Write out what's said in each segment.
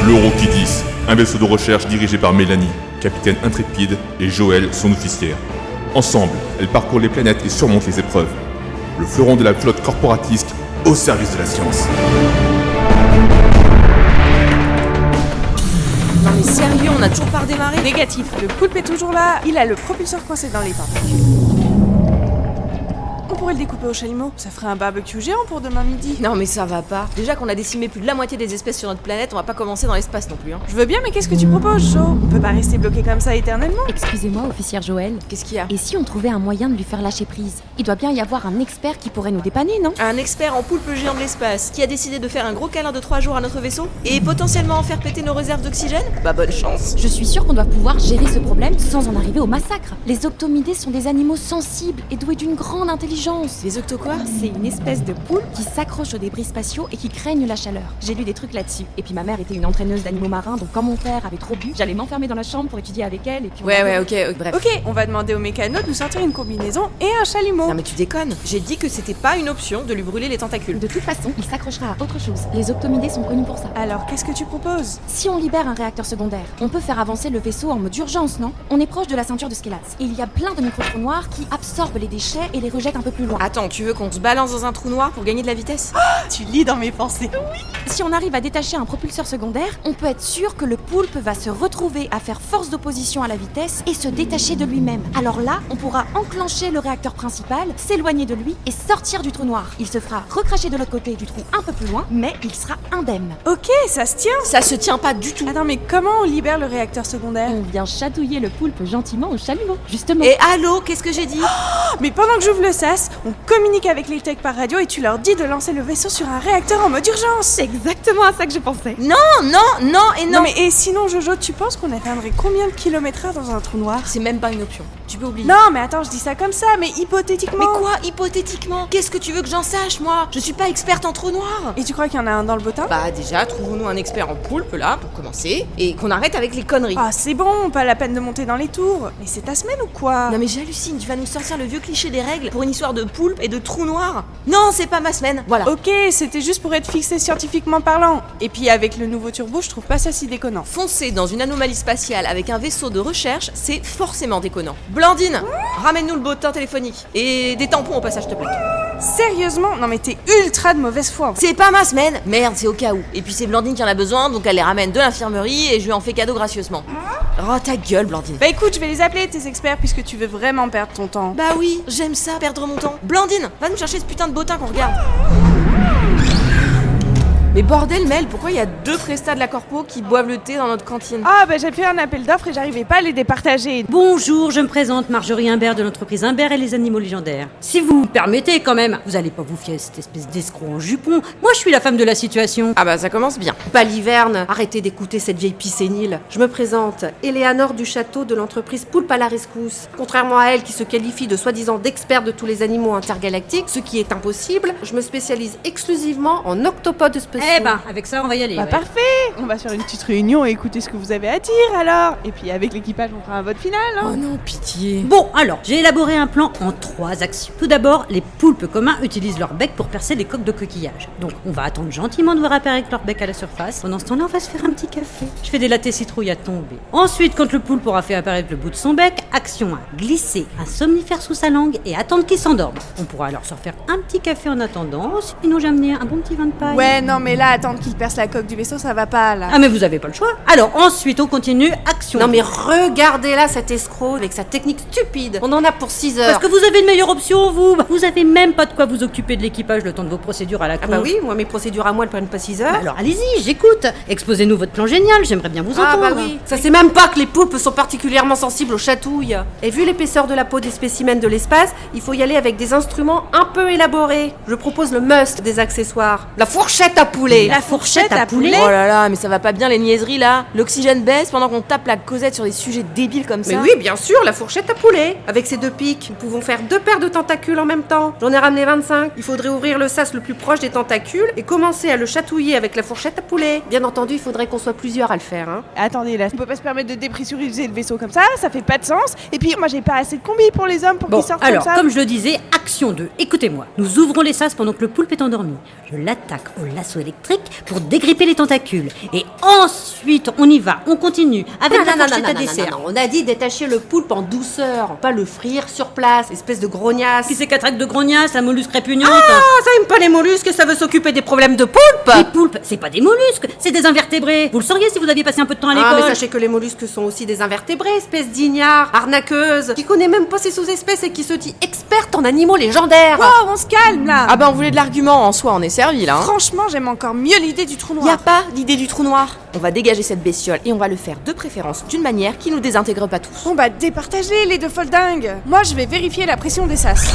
L'Eurokidis, un vaisseau de recherche dirigé par Mélanie, capitaine intrépide, et Joël, son officière. Ensemble, elles parcourent les planètes et surmontent les épreuves. Le fleuron de la flotte corporatiste au service de la science. Non mais sérieux, on a toujours pas redémarré? Négatif, le poulpe est toujours là, il a le propulseur coincé dans les tentacules. On pourrait le découper au chalumeau, ça ferait un barbecue géant pour demain midi. Non mais ça va pas. Déjà qu'on a décimé plus de la moitié des espèces sur notre planète, on va pas commencer dans l'espace non plus. Je veux bien, mais qu'est-ce que tu proposes, Jo? On peut pas rester bloqué comme ça éternellement. Excusez-moi, officière Joël. Qu'est-ce qu'il y a? Et si on trouvait un moyen de lui faire lâcher prise? Il doit bien y avoir un expert qui pourrait nous dépanner, non? Un expert en poulpe géant de l'espace qui a décidé de faire un gros câlin de 3 jours à notre vaisseau et potentiellement en faire péter nos réserves d'oxygène? Bah bonne chance. Je suis sûre qu'on doit pouvoir gérer ce problème sans en arriver au massacre. Les octomidés sont des animaux sensibles et doués d'une grande intelligence. Les octo quoi? C'est une espèce de poule qui s'accroche aux débris spatiaux et qui craignent la chaleur. J'ai lu des trucs là-dessus. Et puis ma mère était une entraîneuse d'animaux marins, donc quand mon père avait trop bu, j'allais m'enfermer dans la chambre pour étudier avec elle et puis... Ok, bref. Ok, on va demander au mécano de nous sortir une combinaison et un chalumeau. Non mais tu déconnes. J'ai dit que c'était pas une option de lui brûler les tentacules. De toute façon, il s'accrochera à autre chose. Les octomidés sont connus pour ça. Alors, qu'est-ce que tu proposes? Si on libère un réacteur secondaire, on peut faire avancer le vaisseau en mode urgence, non? On est proche de la ceinture de Skelas. Et il y a plein de micro-trous noirs qui absorbent les déchets et les rejettent un peu plus loin. Attends, tu veux qu'on se balance dans un trou noir pour gagner de la vitesse? Tu lis dans mes pensées. Si on arrive à détacher un propulseur secondaire, on peut être sûr que le poulpe va se retrouver à faire force d'opposition à la vitesse et se détacher de lui-même. Alors là, on pourra enclencher le réacteur principal, s'éloigner de lui et sortir du trou noir. Il se fera recracher de l'autre côté du trou un peu plus loin, mais il sera indemne. Ok, ça se tient. Ça se tient pas du tout. Attends, mais comment on libère le réacteur secondaire? On vient chatouiller le poulpe gentiment au chalumeau, justement. Et allô, qu'est-ce que j'ai dit? Mais pendant que j'ouvre le sas, on communique avec les techs par radio et tu leur dis de lancer le vaisseau sur un réacteur en mode urgence. C'est exactement à ça que je pensais. Non et non. Non mais et sinon Jojo, tu penses qu'on atteindrait combien de kilomètres/heure dans un trou noir? C'est même pas une option. Tu peux oublier. Non mais attends, je dis ça comme ça, mais hypothétiquement. Mais quoi, hypothétiquement? Qu'est-ce que tu veux que j'en sache, moi? Je suis pas experte en trou noir. Et tu crois qu'il y en a un dans le bottin? Bah déjà, trouvons-nous un expert en poulpe là, pour commencer, et qu'on arrête avec les conneries. Ah c'est bon, pas la peine de monter dans les tours. Mais c'est ta semaine ou quoi? Non mais j'hallucine, tu vas nous sortir le vieux cliché des règles pour une histoire de poulpe et de trou noir? Non, c'est pas ma semaine, voilà. Ok, c'était juste pour être fixé scientifiquement parlant. Et puis avec le nouveau turbo, je trouve pas ça si déconnant. Foncer dans une anomalie spatiale avec un vaisseau de recherche, c'est forcément déconnant. Blandine, ramène-nous le bottin téléphonique. Et des tampons au passage, te plaît. Sérieusement? Non mais t'es ultra de mauvaise foi. C'est pas ma semaine. Merde, c'est au cas où. Et puis c'est Blandine qui en a besoin, donc elle les ramène de l'infirmerie et je lui en fais cadeau gracieusement. Oh ta gueule, Blandine. Bah écoute, je vais les appeler tes experts puisque tu veux vraiment perdre ton temps. Bah oui, j'aime ça, perdre mon temps. Blandine, va nous chercher ce putain de bottin qu'on regarde. Mais bordel Mel, pourquoi il y a 2 prestats de la corpo qui boivent le thé dans notre cantine? Ah bah j'ai fait un appel d'offres et j'arrivais pas à les départager. Bonjour, je me présente Marjorie Imbert de l'entreprise Imbert et les animaux légendaires. Si vous me permettez quand même, vous allez pas vous fier à cette espèce d'escroc en jupon. Moi je suis la femme de la situation. Ah bah ça commence bien. Baliverne, arrêtez d'écouter cette vieille pie sénile. Je me présente, Éléanore du château de l'entreprise Poulpe à la rescousse. Contrairement à elle qui se qualifie de soi-disant d'expert de tous les animaux intergalactiques, ce qui est impossible, je me spécialise exclusivement en octopodes spéciaux. Eh ben, avec ça on va y aller. Bah ouais. parfait. On va faire une petite réunion et écouter ce que vous avez à dire alors. Et puis avec l'équipage on fera un vote final hein. Oh non, pitié. Bon, alors, j'ai élaboré un plan en 3 actions. Tout d'abord, les poulpes communs utilisent leur bec pour percer les coques de coquillage. Donc, on va attendre gentiment de voir apparaître leur bec à la surface. Pendant ce temps-là, on va se faire un petit café. Je fais des lattés citrouilles à tomber. Ensuite, quand le poulpe aura fait apparaître le bout de son bec, action 1, glisser un somnifère sous sa langue et attendre qu'il s'endorme. On pourra alors se refaire un petit café en attendant. Sinon, j'ai amené un bon petit vin de paille. Ouais non mais là attendre qu'il perce la coque du vaisseau ça va pas là. Ah mais vous avez pas le choix. Alors ensuite on continue, action. Non mais regardez là cet escroc avec sa technique stupide. On en a pour 6 heures. Parce que vous avez une meilleure option, vous. Vous avez même pas de quoi vous occuper de l'équipage le temps de vos procédures à la con. Ah bah oui, moi mes procédures à moi elles prennent pas 6 heures. Bah alors allez-y, j'écoute. Exposez-nous votre plan génial, j'aimerais bien vous entendre. Ah bah oui. Ça c'est même pas que les poulpes sont particulièrement sensibles aux chatouilles. Et vu l'épaisseur de la peau des spécimens de l'espace, il faut y aller avec des instruments un peu élaborés. Je propose le must des accessoires. La fourchette à poulet. La fourchette à poulet? Oh là là, mais ça va pas bien les niaiseries là. L'oxygène baisse pendant qu'on tape la causette sur des sujets débiles comme ça. Mais oui, bien sûr, la fourchette à poulet. Avec ces 2 pics, nous pouvons faire 2 paires de tentacules en même temps. J'en ai ramené 25. Il faudrait ouvrir le sas le plus proche des tentacules et commencer à le chatouiller avec la fourchette à poulet. Bien entendu, il faudrait qu'on soit plusieurs à le faire, hein. Attendez là, on peut pas se permettre de dépressuriser le vaisseau comme ça fait pas de sens. Et puis moi j'ai pas assez de combi pour les hommes pour Bon, qu'ils sortent alors, comme ça. comme je le disais, action 2. Écoutez-moi. Nous ouvrons les sas pendant que le poulpe est endormi. Je l'attaque au lasso électrique électrique pour dégripper les tentacules. Et ensuite, on y va, on continue avec la fourchette à dessert. On a dit détacher le poulpe en douceur, pas le frire sur place, espèce de grognasse. Qui c'est qu'à traque de grognasse, un mollusque répugnant. Ah, ça aime pas les mollusques, ça veut s'occuper des problèmes de poulpe. Les poulpes, c'est pas des mollusques, c'est des invertébrés. Vous le sauriez si vous aviez passé un peu de temps à Ah, l'école. mais sachez que les mollusques sont aussi des invertébrés, espèce d'ignare, arnaqueuse, qui connaît même pas ses sous-espèces et qui se dit experte en animaux légendaires. Wow, on se calme là. Ah bah on voulait de l'argument, en soi on est servi là. Franchement, j'aime encore mieux l'idée du trou Y a noir. pas d'idée du trou noir. On va dégager cette bestiole et on va le faire de préférence d'une manière qui nous désintègre pas tous. Bon bah départagez les deux foldingues. Moi je vais vérifier la pression des sas.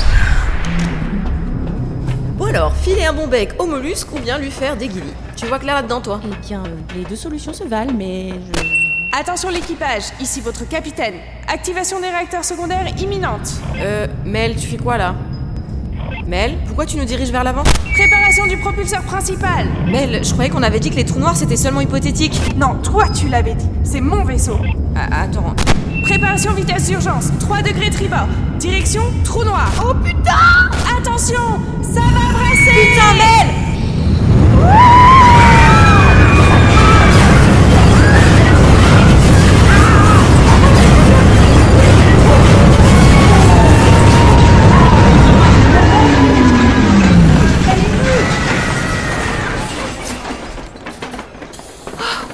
Bon alors, filer un bon bec au mollusque ou bien lui faire des guillis. Tu vois clair là-dedans toi? Eh bien, les deux solutions se valent, mais Attention l'équipage, ici votre capitaine. Activation des réacteurs secondaires imminente. Mel, tu fais quoi là? Mel, pourquoi tu nous diriges vers l'avant? Préparation du propulseur principal. Mel, je croyais qu'on avait dit que les trous noirs c'était seulement hypothétique. Non, toi tu l'avais dit. C'est mon vaisseau. Ah, attends. Préparation vitesse d'urgence, 3 degrés tribord. Direction trou noir. Oh putain! Attention, ça va brasser. Putain, Mel!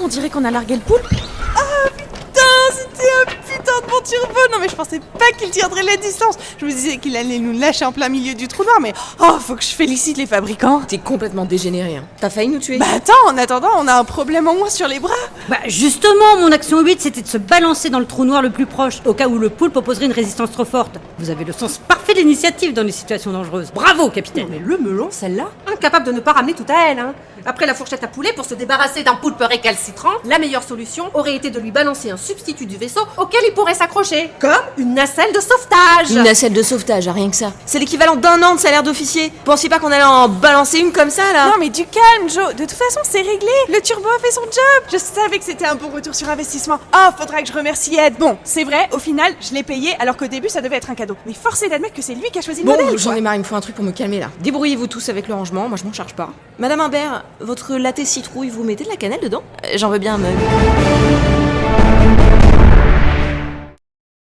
on dirait qu'on a largué le poulpe. Putain, c'était un putain de bon turbo. Non mais je pensais pas qu'il tiendrait la distance. Je me disais qu'il allait nous lâcher en plein milieu du trou noir, mais faut que je félicite les fabricants. T'es complètement dégénéré, hein. T'as failli nous tuer. Bah attends, en attendant, on a un problème en moins sur les bras. Bah justement, mon action 8, c'était de se balancer dans le trou noir le plus proche, au cas où le poulpe opposerait une résistance trop forte. Vous avez le sens parfait de l'initiative dans les situations dangereuses. Bravo, capitaine. Mais le melon, celle-là, incapable de ne pas ramener tout à elle, hein. Après la fourchette à poulet, pour se débarrasser d'un poulpe récalcitrant, la meilleure solution aurait été de lui balancer un substitut du vaisseau auquel il pourrait s'accrocher, comme une nacelle de sauvetage. Une nacelle de sauvetage, rien que ça. C'est l'équivalent d'un an de salaire d'officier. Pensiez pas qu'on allait en balancer une comme ça là? Non mais du calme, Joe. De toute façon, c'est réglé. Le turbo a fait son job. Je savais que c'était un bon retour sur investissement. Faudra que je remercie Ed. Bon, c'est vrai, au final, je l'ai payé alors qu'au début, ça devait être un cadeau. Mais force est d'admettre que c'est lui qui a choisi le Bon, modèle. j'en quoi. ai marre, il me faut un truc pour me calmer là. Débrouillez-vous tous avec le rangement, moi je m'en charge pas. Madame Imbert, votre latte citrouille, vous mettez de la cannelle dedans? J'en veux bien un mug.